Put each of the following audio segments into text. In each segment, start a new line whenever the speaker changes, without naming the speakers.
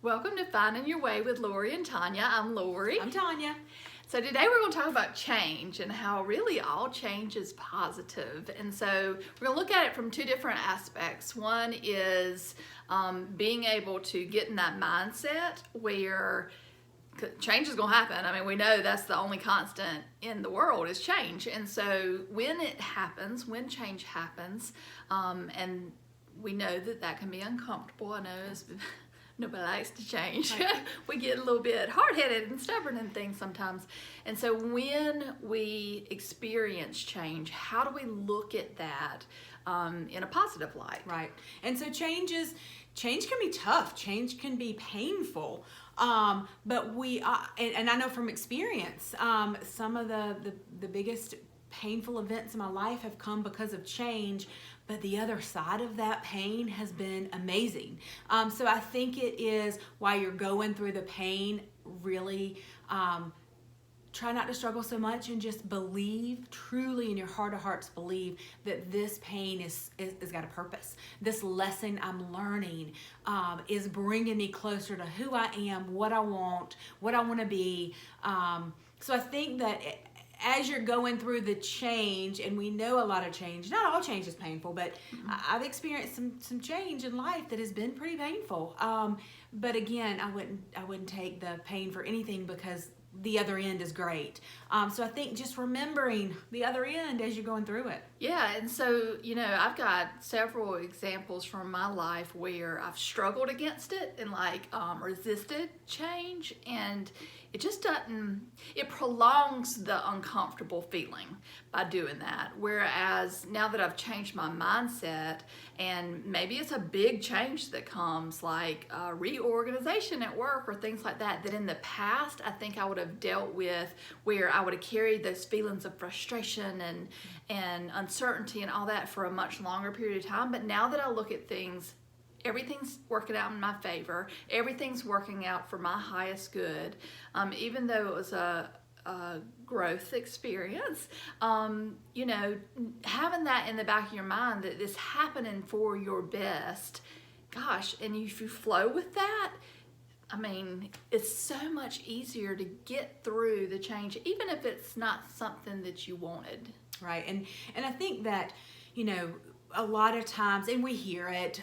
Welcome to Finding Your Way with Lori and Tanya. I'm Lori.
I'm Tanya.
So today we're going to talk about change and how really all change is positive. And so we're going to look at it from two different aspects. One is being able to get in that mindset where change is going to happen. I mean, we know that's the only constant in the world is change. And so when it happens, when change happens, and we know that can be uncomfortable. I know nobody likes to change.
Right.
We get a little bit hard-headed and stubborn and things sometimes. And so when we experience change, how do we look at that in a positive light?
Right. And so change can be tough. Change can be painful. But and I know from experience, some of the biggest painful events in my life have come because of change, but the other side of that pain has been amazing. So I think it is while you're going through the pain, really try not to struggle so much and just believe, truly in your heart of hearts, believe that this pain is got a purpose. This lesson I'm learning is bringing me closer to who I am, what I want to be. So I think that as you're going through the change, and we know a lot of change, not all change is painful, but I've experienced some change in life that has been pretty painful. But again, I wouldn't take the pain for anything because the other end is great. So I think just remembering the other end as you're going through it.
Yeah, and so, I've got several examples from my life where I've struggled against it and resisted change, and it just it prolongs the uncomfortable feeling by doing that. Whereas now that I've changed my mindset, and maybe it's a big change that comes like reorganization at work or things like that in the past I think I would have dealt with, where I would have carried those feelings of frustration and uncertainty and all that for a much longer period of time. But now that I look at things, everything's working out in my favor. Everything's working out for my highest good. Even though it was a growth experience, having that in the back of your mind that this happening for your best, gosh, and if you flow with that, I mean, it's so much easier to get through the change, even if it's not something that you wanted.
Right. And I think that, a lot of times, and we hear it,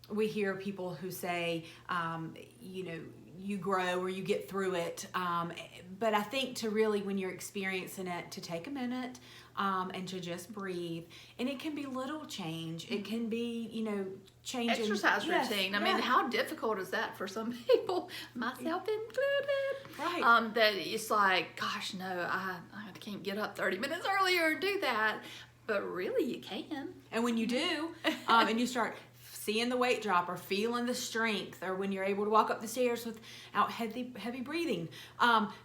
we hear people who say, you grow or you get through it. But I think to really, when you're experiencing it, to take a minute and to just breathe. And it can be little change. It can be, change
exercise routine. I mean, how difficult is that for some people, myself included?
Right.
That it's like, gosh, no, I can't get up 30 minutes earlier and do that. But really, you can.
And when you do, and you start seeing the weight drop or feeling the strength, or when you're able to walk up the stairs without heavy breathing,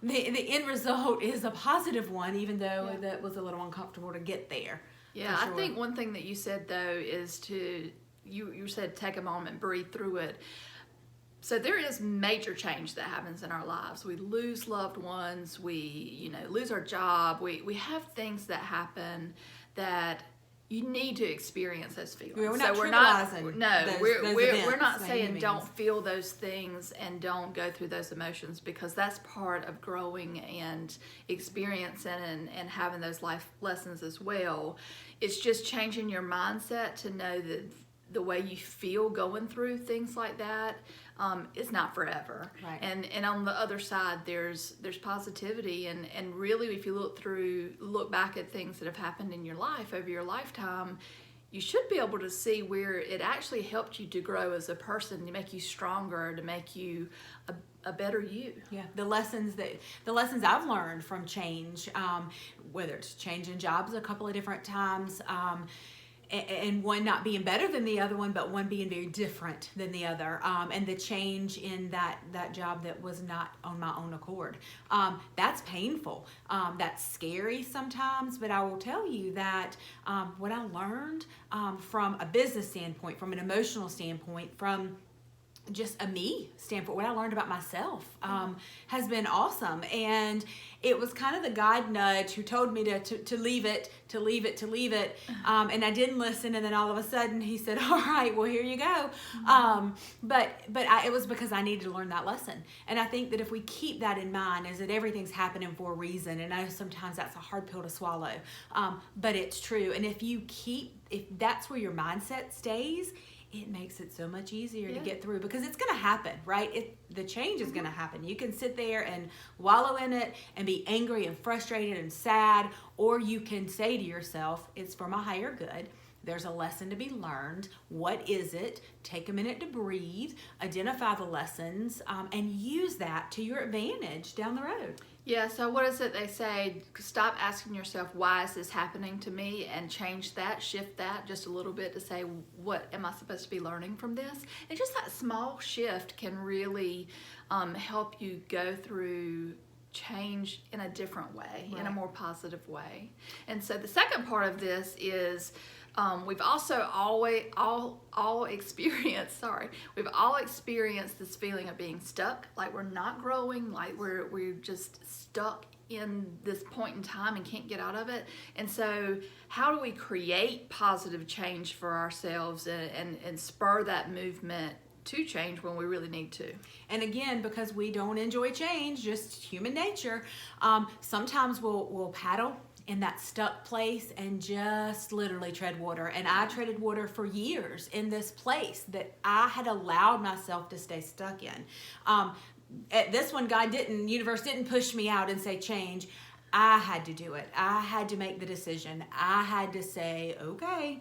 the end result is a positive one, even though that was a little uncomfortable to get there.
Yeah,
sure.
I think one thing that you said, though, is you said take a moment, breathe through it. So there is major change that happens in our lives. We lose loved ones, we lose our job, we have things that happen that you need to experience those feelings.
We're not
trivializing. We're not saying
means.
Don't feel those things and don't go through those emotions, because that's part of growing and experiencing and having those life lessons as well. It's just changing your mindset to know that the way you feel going through things like that is not forever.
Right.
And on the other side, there's positivity, and really, if you look back at things that have happened in your life over your lifetime, you should be able to see where it actually helped you to grow as a person, to make you stronger, to make you a better you.
Yeah, the lessons I've learned from change, whether it's changing jobs a couple of different times, and one not being better than the other one, but one being very different than the other, and the change in that job that was not on my own accord. That's painful. That's scary sometimes, but I will tell you that what I learned from a business standpoint, from an emotional standpoint, from just a me standpoint, what I learned about myself has been awesome. And it was kind of the God nudge who told me to leave it. And I didn't listen. And then all of a sudden he said, all right, well, here you go. It was because I needed to learn that lesson. And I think that if we keep that in mind, is that everything's happening for a reason. And I know sometimes that's a hard pill to swallow, but it's true. And if that's where your mindset stays, it makes it so much easier to get through, because it's going to happen, right? The change is going to happen. You can sit there and wallow in it and be angry and frustrated and sad, or you can say to yourself, it's for my higher good. There's a lesson to be learned. What is it? Take a minute to breathe, identify the lessons, and use that to your advantage down the road.
Yeah, so what is it they say? Stop asking yourself, why is this happening to me? And change that, shift that just a little bit to say, what am I supposed to be learning from this? And just that small shift can really help you go through change in a different way, in a more positive way. And so the second part of this is we've also all experienced this feeling of being stuck, like we're not growing, like we're just stuck in this point in time and can't get out of it. And so how do we create positive change for ourselves and spur that movement to change when we really need to?
And again, because we don't enjoy change, just human nature, sometimes we'll paddle in that stuck place and just literally tread water. And I treaded water for years in this place that I had allowed myself to stay stuck in. At this one, universe didn't push me out and say change. I had to do it. I had to make the decision. I had to say, okay,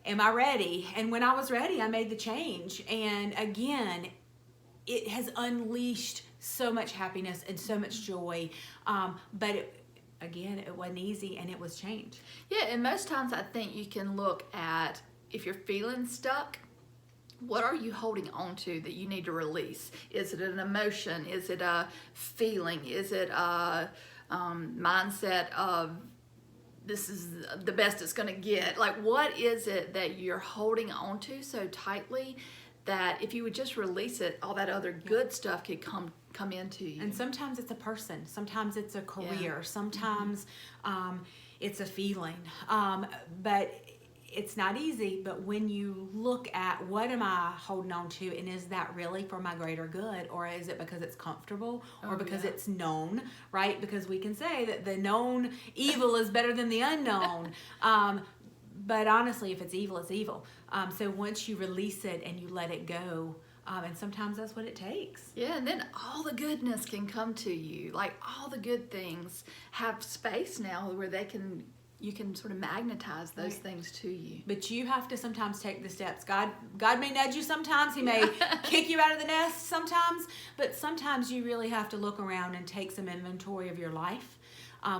am I ready? And when I was ready, I made the change. And again, it has unleashed so much happiness and so much joy. Again, it wasn't easy, and it was change.
Yeah, and most times I think you can look at, if you're feeling stuck, what are you holding on to that you need to release? Is it an emotion? Is it a feeling? Is it a mindset of this is the best it's going to get? Like, what is it that you're holding on to so tightly that if you would just release it, all that other good stuff could come into you?
And sometimes it's a person, sometimes it's a career, sometimes it's a feeling, but it's not easy. But when you look at what am I holding on to, and is that really for my greater good, or is it because it's comfortable, or because it's known, right? Because we can say that the known evil is better than the unknown. But honestly, if it's evil, it's evil. So once you release it and you let it go, and sometimes that's what it takes.
Yeah, and then all the goodness can come to you. Like, all the good things have space now where you can sort of magnetize those things to you.
But you have to sometimes take the steps. God may nudge you sometimes. He may kick you out of the nest sometimes. But sometimes you really have to look around and take some inventory of your life.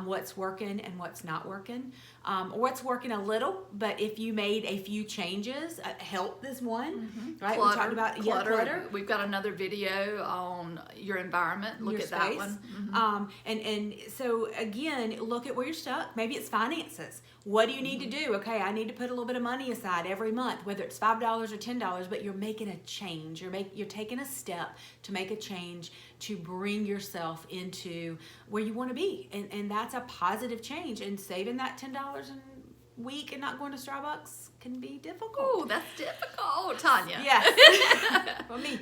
What's working and what's not working, or what's working a little, but if you made a few changes, health is one, right?
Clutter,
we talked about clutter.
We've got another video on your environment. Look
your
at
space.
that one.
And so again, look at where you're stuck. Maybe it's finances. What do you need to do? Okay, I need to put a little bit of money aside every month, whether it's $5 or $10, but you're making a change. You're taking a step to make a change to bring yourself into where you want to be. And that's a positive change. And saving that $10 a week and not going to Starbucks can be difficult.
Oh, that's difficult, Tanya.
Yes. For me.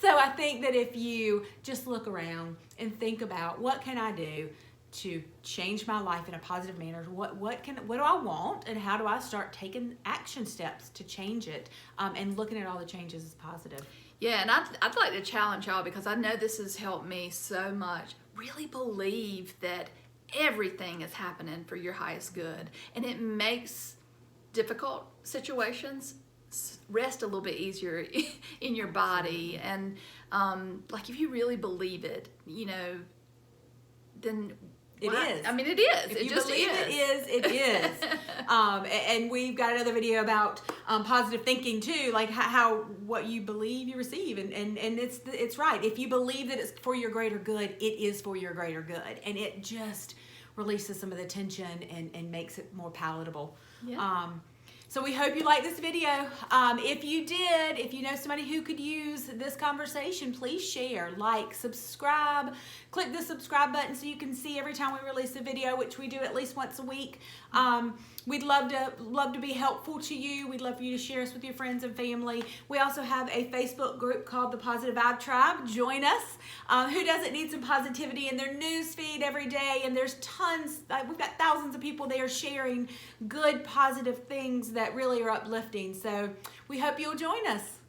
So I think that if you just look around and think about, what can I do to change my life in a positive manner? What do I want, and how do I start taking action steps to change it, and looking at all the changes as positive?
Yeah, and I'd like to challenge y'all, because I know this has helped me so much. Really believe that everything is happening for your highest good, and it makes difficult situations rest a little bit easier in your body. And like, if you really believe it, then
it is.
I mean, it is.
If
it
you
just
believe
is.
it is. And we've got another video about positive thinking too, like how what you believe you receive, and it's right. If you believe that it's for your greater good, it is for your greater good, and it just releases some of the tension and makes it more palatable.
Yeah.
So we hope you like this video. If you did, if you know somebody who could use this conversation, please share, like, subscribe. Click the subscribe button so you can see every time we release a video, which we do at least once a week. We'd love to be helpful to you. We'd love for you to share us with your friends and family. We also have a Facebook group called the Positive Vibe Tribe. Join us. Who doesn't need some positivity in their news feed every day? And there's tons, we've got thousands of people there sharing good, positive things that really are uplifting. So we hope you'll join us.